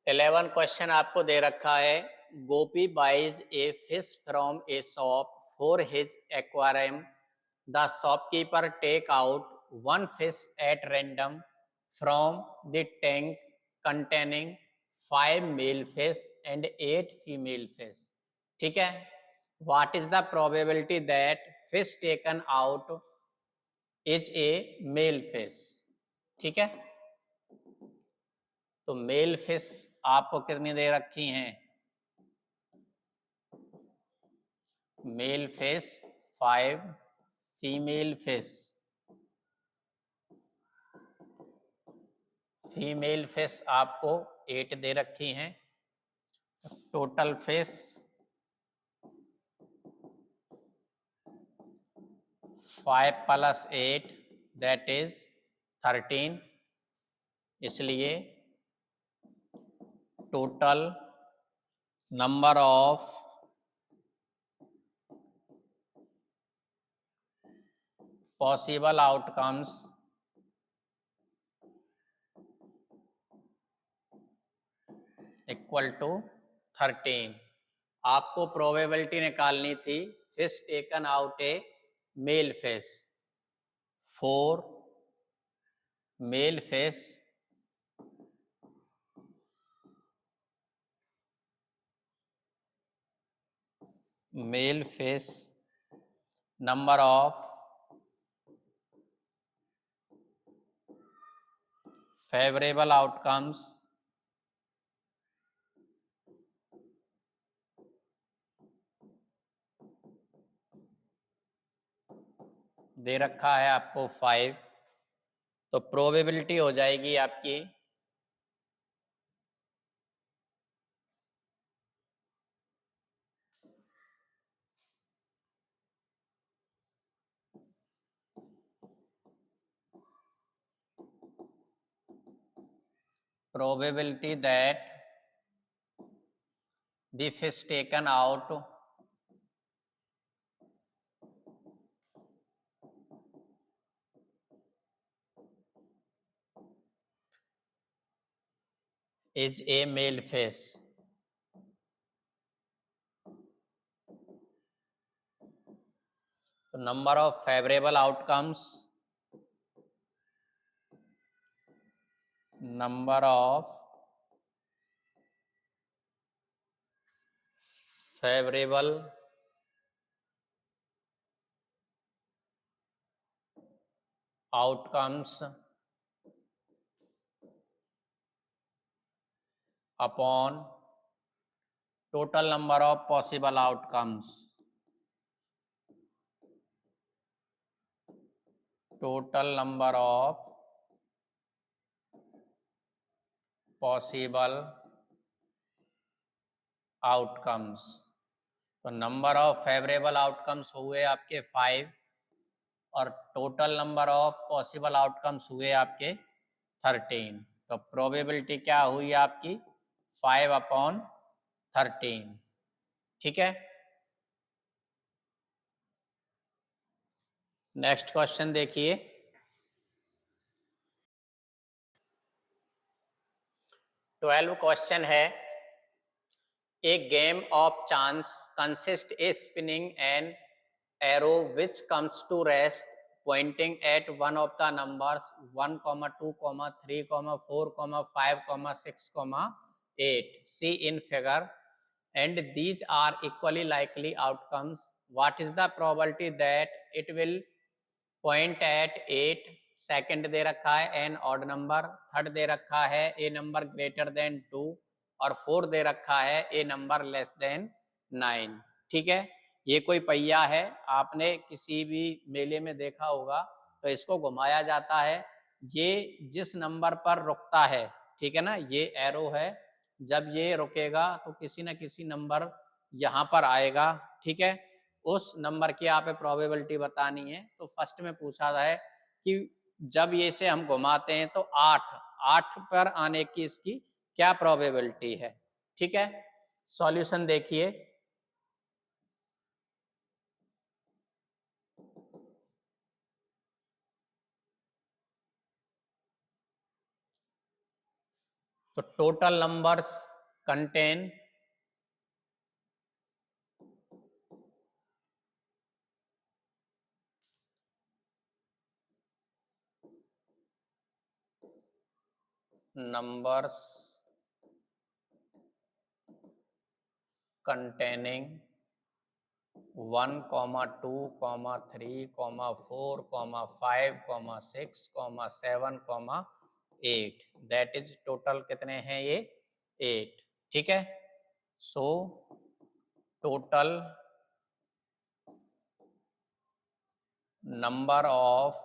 11 question आपको दे रखा है। Gopi buys a fish from a shop for his aquarium. The shopkeeper take out one fish at random from the tank containing 5 male fish and 8 female fish. ठीक है। What is the probability that fish taken out is a male fish. ठीक है। तो mail fish आपको कितनी दे रखी हैं? Mail fish 5, female fish आपको 8 दे रखी हैं। Total fish 5 + 8 that is 13। इसलिए total number of possible outcomes equal to 13। आपको प्रोबेबिलिटी निकालनी थी fish taken out a male fish. 4 male fish number of favorable outcomes दे रखा है आपको 5। तो प्रोबेबिलिटी हो जाएगी आपकी probability that the fish taken out is a male fish। तो number of favourable outcomes number of favorable outcomes upon total number of possible outcomes। total number of possible outcomes. तो नंबर ऑफ फेवरेबल आउटकम्स हुए आपके 5 और total number of possible outcomes हुए आपके 13। तो probability क्या हुई आपकी 5/13। ठीक है। नेक्स्ट क्वेश्चन देखिए। 12 क्वेश्चन है। A game of chance consists in spinning an arrow which comes to rest pointing at one of the numbers 1, 2, 3, 4, 5, 6, 8 see in figure, and these are equally likely outcomes. What is the probability that it will point at 8? Second दे रखा है N odd number, third दे रखा है ए number greater than 2 और 4 दे रखा है ए number less then 9। ठीक है। ये कोई पहिया है, आपने किसी भी मेले में देखा होगा। तो इसको घुमाया जाता है, ये जिस नंबर पर रुकता है, ठीक है ना, ये एरो है, जब ये रुकेगा तो किसी न किसी नंबर यहाँ पर आएगा। ठीक है। उस नंबर की आप प्रोबेबिलिटी बतानी है। तो फर्स्ट में पूछा है कि जब ये से हम घुमाते हैं तो 8 पर आने की इसकी क्या प्रोबेबिलिटी है। ठीक है। सॉल्यूशन देखिए। तो total numbers contain numbers containing 1, 2, 3, 4, 5, 6, 7, 8, that is total कितने हैं ये 8। ठीक है, so total number of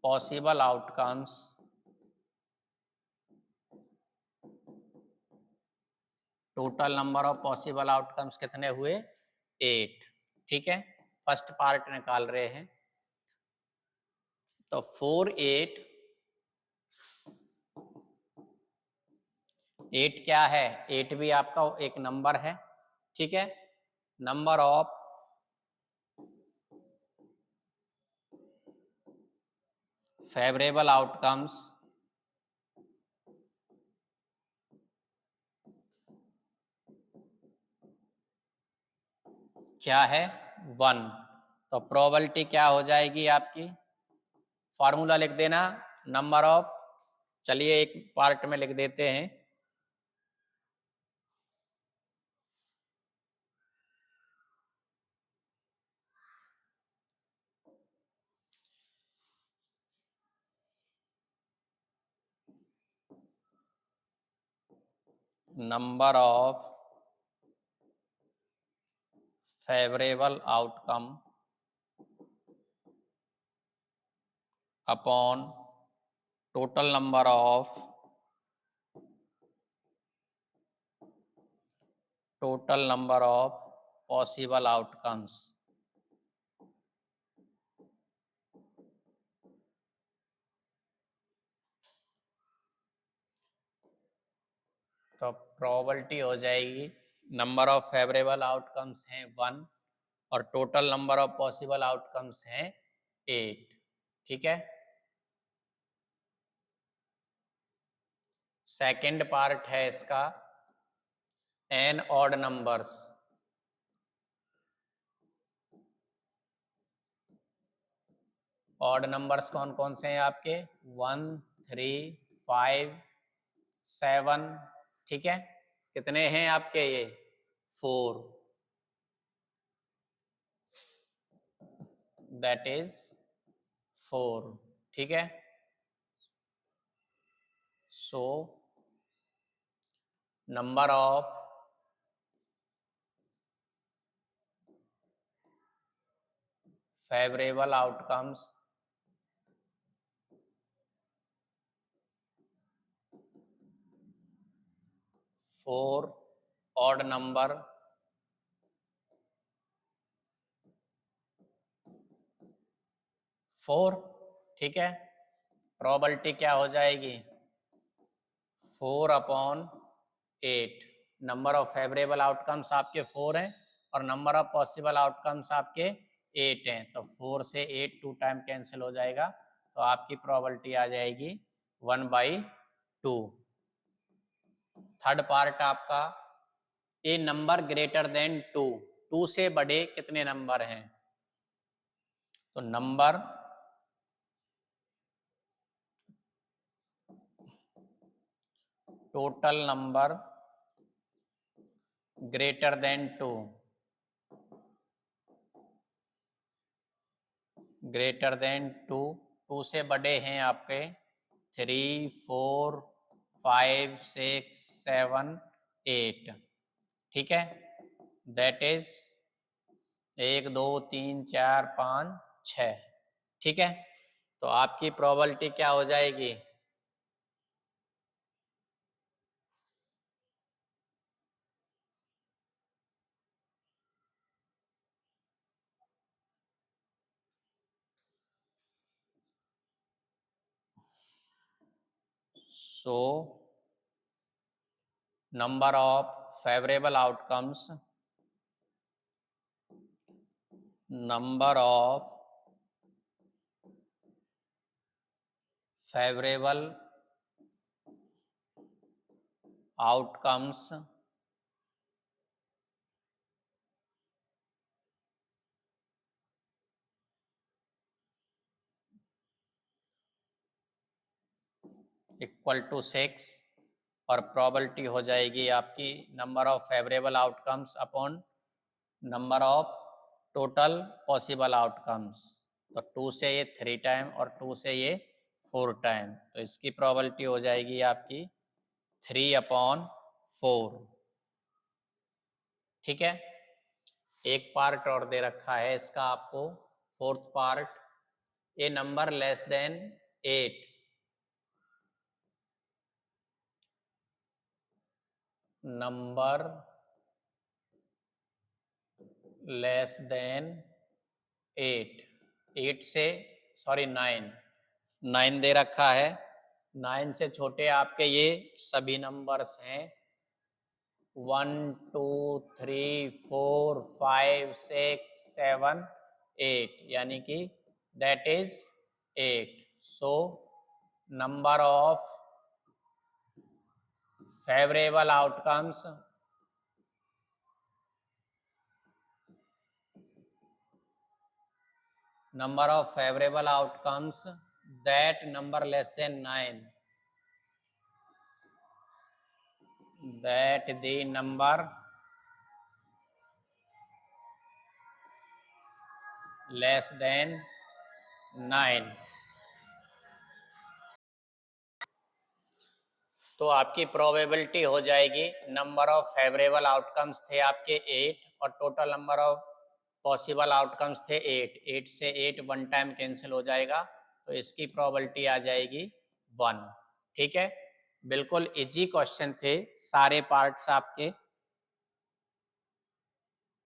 possible outcomes total number of possible outcomes कितने हुए 8। ठीक है, फर्स्ट पार्ट निकाल रहे हैं। तो 4, 8 क्या है, 8 भी आपका एक नंबर है। ठीक है, नंबर ऑफ फेवरेबल आउटकम्स क्या है 1। तो प्रोबेबिलिटी क्या हो जाएगी आपकी, फॉर्मूला लिख देना नंबर ऑफ, चलिए एक पार्ट में लिख देते हैं। Number of favourable outcome upon total number of possible outcomes. तो प्रोबेबिलिटी हो जाएगी, नंबर ऑफ फेवरेबल आउटकम्स हैं 1 और total number of possible outcomes हैं 8। ठीक है, सेकंड पार्ट है इसका an odd numbers. Odd numbers कौन कौन से हैं आपके 1, 3, 5, 7। ठीक है, कितने हैं आपके ये 4, दैट इज 4। ठीक है, सो number of favourable outcomes for odd number four. ठीक है, प्रोबेबिलिटी क्या हो जाएगी 4 upon 8। Number of favourable outcomes आपके 4 हैं और नंबर ऑफ पॉसिबल आउटकम्स आपके 8 हैं। तो 4 से 8 2 टाइम कैंसिल हो जाएगा, तो आपकी प्रोबेबिलिटी आ जाएगी 1/2। थर्ड पार्ट आपका ए नंबर ग्रेटर देन 2, 2 से बड़े कितने नंबर हैं। तो number total number greater than 2, greater than 2, 2 से बड़े हैं आपके 3, 4, 5, 6, 7, 8। ठीक है, दैट इज 1, 2, 3, 4, 5, 6। ठीक है, तो आपकी प्रोबेबिलिटी क्या हो जाएगी so number of favourable outcomes, number of favourable outcomes equal to 6 और प्रोबेबिलिटी हो जाएगी आपकी number of favourable outcomes upon number of total possible outcomes. तो 2 से ये 3 टाइम और 2 से ये 4 टाइम, तो इसकी प्रोबेबिलिटी हो जाएगी आपकी 3/4। ठीक है, एक पार्ट और दे रखा है इसका आपको, fourth part, a number less than 8 number less than 8 से 9 दे रखा है। 9 से छोटे आपके ये सभी नंबर्स हैं, 1 2 3 4 5 6 7 8, यानी कि that is 8। So number of favourable outcomes that number less than 9, that the number less than 9। तो आपकी प्रोबेबिलिटी हो जाएगी, नंबर ऑफ फेवरेबल आउटकम्स थे आपके 8 और total number of possible outcomes थे 8 से 8 1 टाइम कैंसिल हो जाएगा, तो इसकी प्रोबेबिलिटी आ जाएगी 1। ठीक है, बिल्कुल इजी क्वेश्चन थे, सारे पार्ट्स आपके